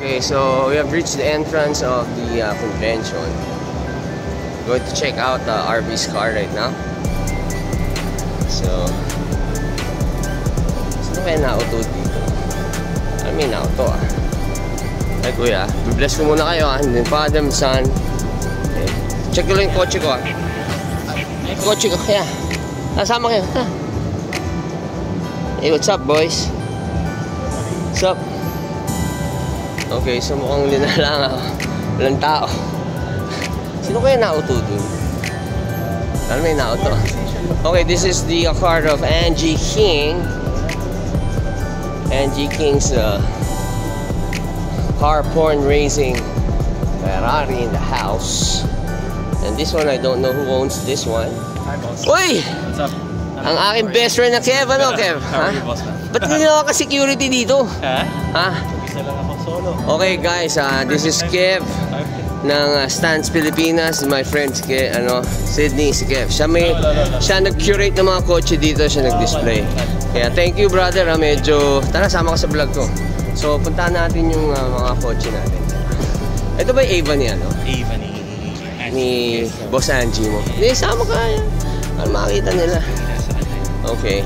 Okay, so we have reached the entrance of the convention. Going to check out RV's car right now. So, sino kaya na-auto dito? May na-auto Ay kuya, bibless ko muna kayo and then father and son. Okay. Check ko lang yung kotse ko Kotse ko, kaya. Nasama kayo, ha? Hey, what's up boys? What's up? Okay, so mukhang linalang ako. Walang tao. Sino kaya na-auto dun? Ano may na-auto? Okay, this is the car of Angie King. Angie King's car porn racing Ferrari in the house. And this one, I don't know who owns this one. Hi, boss. Uy! What's up? Ang aking best friend na Kev, ano Kev? How are you, boss? Ba't hindi na ka-security dito? Ha? Isa lang ako solo. Okay guys, this is Kev ng Stance Pilipinas. My friend Sydney, si Kev. Siya nag-curate ng mga kotse dito, siya nag-display. Kaya thank you brother, medyo tara sama ka sa vlog ko. So puntahan natin yung mga kotse natin. Ito ba yung Ava ni Ava ni Boss Angie mo? Hindi, sama ka yan. Para makakita nila. Okay.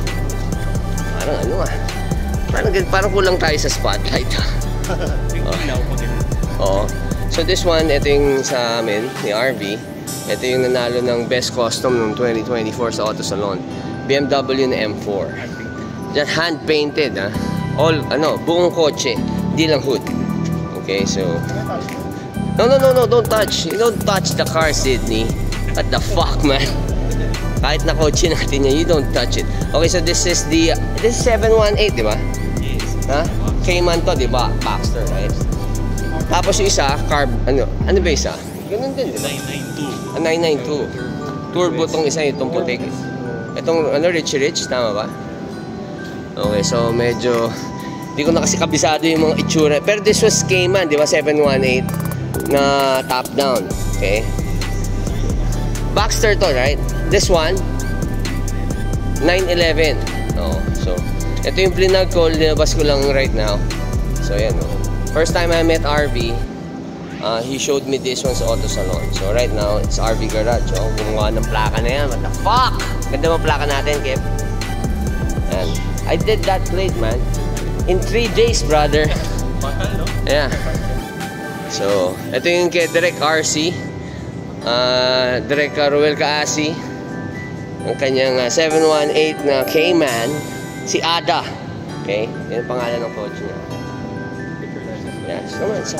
Parang kulang tayo sa spotlight. Oo. So this one, ito yung sa amin, ni RV. Ito yung nanalo ng Best Custom noong 2024 sa Auto Salon. BMW na M4. Diyan hand-painted, All, buong kotse. Hindi lang hood. Okay, so... No, don't touch. You don't touch the car, Sydney. What the fuck, man? Kahit na kotse natin yan, you don't touch it. Okay, so this is 718, di ba? Yes. Ha? Cayman to, di ba? Baxter, right? Tapos yung isa, ano ba isa? Ganun din, di ba? 992. Turbo tong isa, itong putik. Itong, Richie Rich, tama ba? Okay, so medyo, di ko na kasi kabisado yung mga itsura. Pero this was Cayman, di ba? 718 na top down. Okay? Baxter to, right? This one, 911. So, ito yung plinag ko, linabas ko lang right now. So, yan, First time I met RV, he showed me this one sa Auto Salon. So, right now, it's RV Garage. Gumawa ng plaka na yan. What the fuck? Ganda mo plaka natin, Kev. And I did that plate, man. In 3 days, brother. Yeah. So, ito yung kay Direk RC. Direk Ruel Kaasi. Ang kanyang 718 na Cayman. Si Ada. Okay? Yan ang pangalan ng kotse niya. Yes. Come on. So.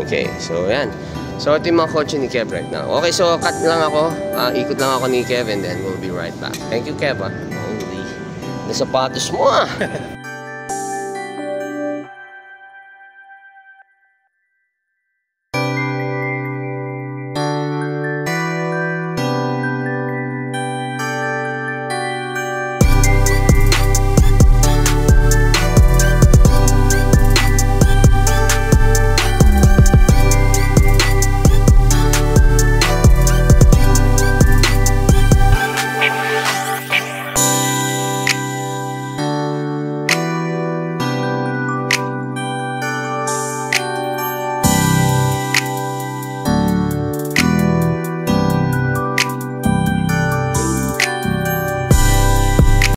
Okay. So, yan. So, ito yung mga kotse ni Kev right now. Okay, so cut lang ako. Ikot lang ako ni Kev and then we'll be right back. Thank you, Kev. Holy. Na sapatos mo,